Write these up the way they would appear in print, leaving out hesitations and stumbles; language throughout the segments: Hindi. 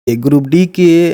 ग्रुप डी के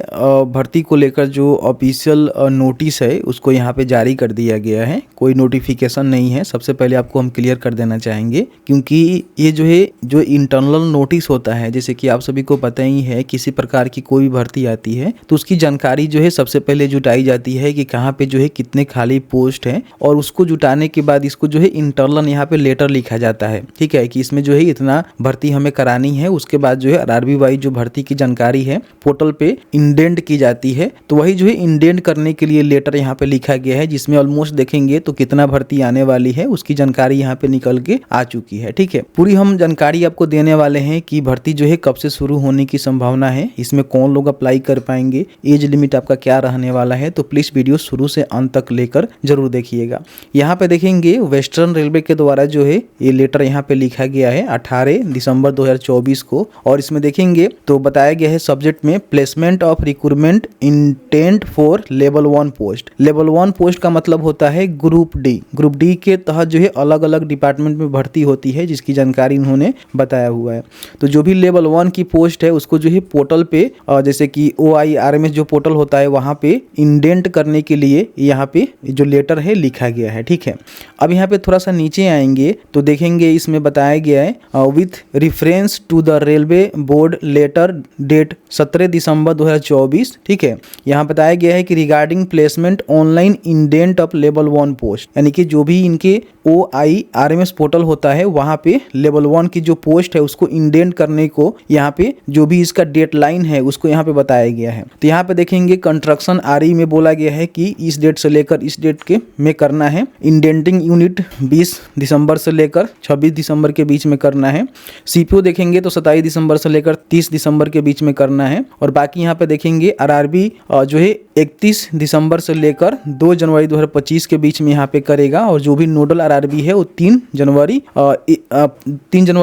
भर्ती को लेकर जो ऑफिशियल नोटिस है उसको यहाँ पे जारी कर दिया गया है। कोई नोटिफिकेशन नहीं है, सबसे पहले आपको हम क्लियर कर देना चाहेंगे, क्योंकि ये जो है जो इंटरनल नोटिस होता है, जैसे कि आप सभी को पता ही है, किसी प्रकार की कोई भी भर्ती आती है तो उसकी जानकारी जो है सबसे पहले जुटाई जाती है कि कहाँ पे जो है कितने खाली पोस्ट हैं, और उसको जुटाने के बाद इसको जो है इंटरनल यहाँ पे लेटर लिखा जाता है, ठीक है, कि इसमें जो है इतना भर्ती हमें करानी है। उसके बाद जो है आरआरबी वाइज जो भर्ती की जानकारी है पोर्टल पे इंडेंट की जाती है, तो वही जो है इंडेंट करने के लिए लेटर यहाँ पे लिखा गया है, जिसमें ऑलमोस्ट देखेंगे तो कितना भर्ती आने वाली है उसकी जानकारी यहाँ पे निकल के आ चुकी है। ठीक है, पूरी हम जानकारी आपको देने वाले हैं कि भर्ती जो है कब से शुरू होने की संभावना है, इसमें कौन लोग अप्लाई कर पाएंगे, एज लिमिट आपका क्या रहने वाला है। तो प्लीज वीडियो शुरू से अंत तक लेकर जरूर देखिएगा। यहाँ पे देखेंगे वेस्टर्न रेलवे के द्वारा जो है ये लेटर यहाँ पे लिखा गया है 18 दिसंबर 2024 को, और इसमें देखेंगे तो बताया गया है सब्जेक्ट में placement of recruitment intent for level 1 post. Level 1 post का मतलब होता है ग्रुप डी। ग्रुप डी के तहत जो है अलग अलग डिपार्टमेंट में भर्ती होती है, जिसकी जानकारी इन्होंने बताया हुआ है। तो जो भी लेवल 1 की पोस्ट है उसको जो है पोर्टल पे जैसे कि OIRMS जो पोर्टल होता है वहाँ पे इंडेंट करने के लिए यहाँ पे जो लेटर है लिखा गया है। ठीक है, अब यहाँ पे थोड़ा सा नीचे आएंगे तो देखेंगे इसमें बताया गया है with reference to the railway board letter date 17 December 2024। ठीक है, यहाँ बताया गया है कि regarding placement online indent of level 1 post, यानी कि जो भी इनके OIRMS पोर्टल होता है वहाँ पे लेवल 1 की जो पोस्ट है उसको इंडेंट करने को यहाँ पे जो भी इसका डेडलाइन है उसको यहाँ पे बताया गया है। तो यहाँ पे देखेंगे कंस्ट्रक्शन RE में बोला गया है कि इस डेट से लेकर इस डेट के में करना है। इंडेंटिंग यूनिट 20 दिसंबर से लेकर 26 दिसंबर के बीच में करना है। CPO देखेंगे तो 27 दिसंबर से लेकर 30 दिसंबर के बीच में करना है। और बाकी यहाँ पे देखेंगे RRB जो है 31 दिसंबर से लेकर 2 जनवरी 2025 के बीच में यहाँ पे करेगा, और जो भी नोडल RRB है वो 3 जनवरी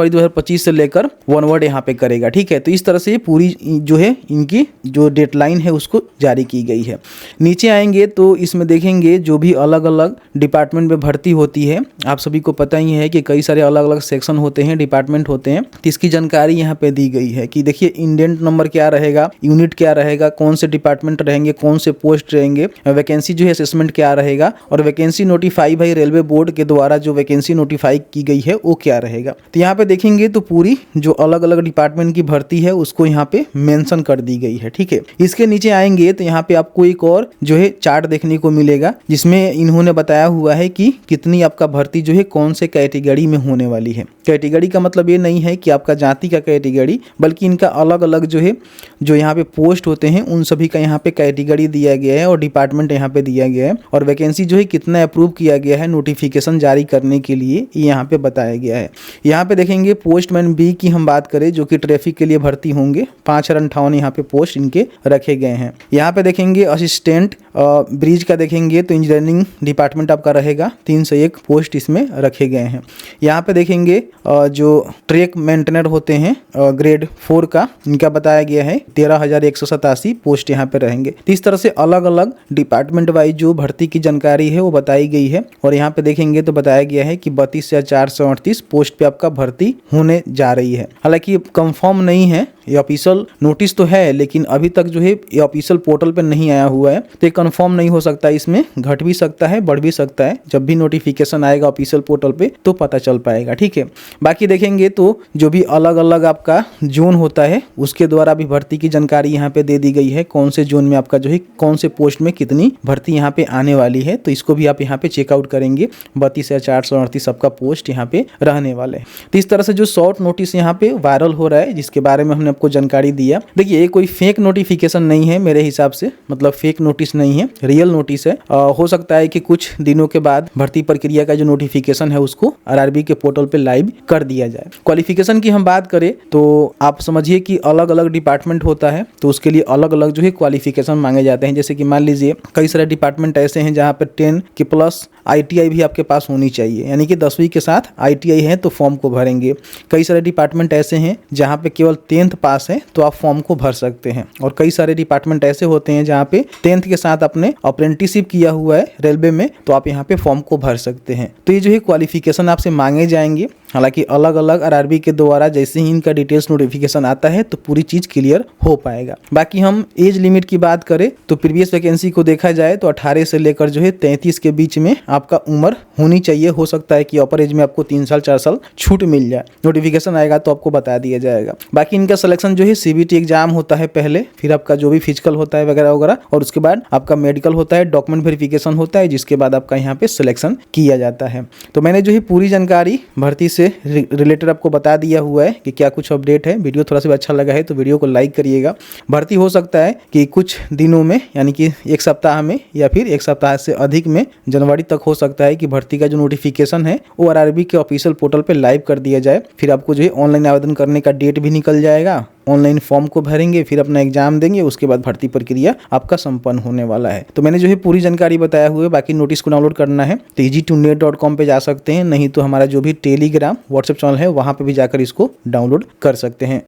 2025 से लेकर वनवर्ड यहाँ पे करेगा। ठीक है, तो इस तरह से पूरी जो है इनकी जो डेडलाइन है उसको जारी की गई है। नीचे आएंगे तो इसमें देखेंगे जो भी अलग अलग डिपार्टमेंट में भर्ती होती है, आप सभी को पता ही है कि कई सारे अलग अलग सेक्शन होते हैं, डिपार्टमेंट होते हैं, तो इसकी जानकारी यहाँ पे दी गई है कि देखिए इंडेंट नंबर क्या रहेगा, यूनिट क्या रहेगा, कौन से डिपार्टमेंट रहेंगे, कौन से पोस्ट रहेंगे, वैकेंसी जो है असेसमेंट क्या रहेगा, और वैकेंसी नोटिफाई भाई रेलवे बोर्ड के द्वारा जो वैकेंसी नोटिफाई की गई है वो क्या रहेगा। तो यहाँ पे देखेंगे तो पूरी जो अलग अलग डिपार्टमेंट की भर्ती है उसको यहाँ पे मेंशन कर दी गई है। ठीक है, इसके नीचे आएंगे तो यहाँ पे आपको एक और जो है चार्ट देखने को मिलेगा, जिसमें इन्होंने बताया हुआ है कि कितनी आपका भर्ती जो है कौन से कैटेगरी में होने वाली है। कैटेगरी का मतलब ये नहीं है कि आपका जाति का कैटेगरी, बल्कि इनका अलग अलग जो है जो यहाँ पे पोस्ट होते हैं उन सभी का यहाँ पे कैटेगरी दिया गया है और डिपार्टमेंट यहाँ पे दिया गया है, और वैकेंसी जो है कितना अप्रूव किया गया है नोटिफिकेशन जारी करने के लिए यहाँ पे बताया गया है। यहाँ पे देखेंगे पोस्टमैन B की हम बात करें जो कि ट्रैफिक के लिए भर्ती होंगे, 558 यहाँ पे पोस्ट इनके रखे गए हैं। यहाँ पे देखेंगे असिस्टेंट ब्रिज का देखेंगे तो इंजीनियरिंग डिपार्टमेंट आपका रहेगा, 301 पोस्ट इसमें रखे गए हैं। यहाँ पे देखेंगे जो ट्रैक मेंटेनर होते हैं ग्रेड 4 का, इनका बताया गया है 13,187 पोस्ट यहाँ पे रहेंगे। तो इस तरह से अलग अलग डिपार्टमेंट वाइज जो भर्ती की जानकारी है वो बताई गई है, और यहाँ पे देखेंगे तो बताया गया है कि 32,438 पोस्ट पे आपका भर्ती होने जा रही है। हालांकि कंफर्म नहीं है, ये ऑफिशियल नोटिस तो है लेकिन अभी तक जो है ये ऑफिशियल पोर्टल पे नहीं आया हुआ है, तो ये कंफर्म नहीं हो सकता, इसमें घट भी सकता है बढ़ भी सकता है। जब भी नोटिफिकेशन आएगा ऑफिशियल पोर्टल पे तो पता चल पाएगा। ठीक है, बाकी देखेंगे तो जो भी अलग अलग आपका जोन होता है उसके द्वारा भी भर्ती की जानकारी यहाँ पे दे दी गई है, कौन से जोन में आपका जो है कौन से पोस्ट में कितनी भर्ती यहाँ पे आने वाली है, तो इसको भी आप यहाँ पे चेकआउट करेंगे। 32,438 सबका पोस्ट यहाँ पे रहने वाले हैं। तो इस तरह से जो शॉर्ट नोटिस यहाँ पे वायरल हो रहा है जिसके बारे में हमने आपको जानकारी दिया। देखिए ये कोई फेक नोटिफिकेशन नहीं है मेरे हिसाब से, मतलब फेक नोटिस नहीं है, रियल नोटिस है। हो सकता है कि कुछ दिनों के बाद भर्ती प्रक्रिया का जो नोटिफिकेशन है उसको RRB के पोर्टल पे लाइव कर दिया जाए। क्वालिफिकेशन की हम बात करें तो आप समझिए कि अलग अलग डिपार्टमेंट होता है तो उसके लिए अलग अलग जो है क्वालिफिकेशन मांगे जाते हैं। जैसे कि मान लीजिए कई सारे डिपार्टमेंट ऐसे हैं जहाँ पे 10 के प्लस ITI भी आपके पास होनी चाहिए, यानी कि 10वीं के साथ ITI है तो फॉर्म को भरेंगे। कई सारे डिपार्टमेंट ऐसे हैं जहाँ पे केवल 10th पास है तो आप फॉर्म को भर सकते हैं, और कई सारे डिपार्टमेंट ऐसे होते हैं जहाँ पे 10th के साथ आपने अप्रेंटिसशिप किया हुआ है रेलवे में तो आप यहाँ पे फॉर्म को भर सकते हैं। तो ये जो है क्वालिफिकेशन आपसे मांगे जाएंगे। हालांकि अलग अलग आरआरबी के द्वारा जैसे ही इनका डिटेल्स नोटिफिकेशन आता है तो पूरी चीज़ क्लियर हो पाएगा। बाकी हम एज लिमिट की बात करें तो प्रीवियस वैकेंसी को देखा जाए तो 18 से लेकर जो है 33 के बीच में आपका उम्र होनी चाहिए। हो सकता है कि अपर एज में आपको 3 साल 4 साल छूट मिल जाए, नोटिफिकेशन आएगा तो आपको बता दिया जाएगा। बाकी इनका सिलेक्शन जो है सीबीटी एग्जाम होता है पहले, फिर आपका जो भी फिजिकल होता है वगैरह वगैरह, और उसके बाद आपका मेडिकल होता है, डॉक्यूमेंट वेरिफिकेशन होता है, जिसके बाद आपका यहाँ पे सिलेक्शन किया जाता है। तो मैंने जो है पूरी जानकारी भर्ती से रिलेटेड आपको बता दिया हुआ है कि क्या कुछ अपडेट है। वीडियो थोड़ा सा अच्छा लगा है तो वीडियो को लाइक करिएगा। भर्ती हो सकता है कि कुछ दिनों में, यानी कि एक सप्ताह में या फिर एक सप्ताह से अधिक में, जनवरी तक हो सकता है कि भर्ती का जो नोटिफिकेशन है वो आरआरबी के ऑफिशियल पोर्टल पे लाइव कर दिया जाए। फिर आपको जो है ऑनलाइन आवेदन करने का डेट भी निकल जाएगा, ऑनलाइन फॉर्म को भरेंगे, फिर अपना एग्जाम देंगे, उसके बाद भर्ती प्रक्रिया आपका संपन्न होने वाला है। तो मैंने जो है पूरी जानकारी बताया हुआ है। बाकी नोटिस को डाउनलोड करना है तो easy2net.com पे जा सकते हैं, नहीं तो हमारा जो भी टेलीग्राम व्हाट्सएप चैनल है वहाँ पे भी जाकर इसको डाउनलोड कर सकते हैं।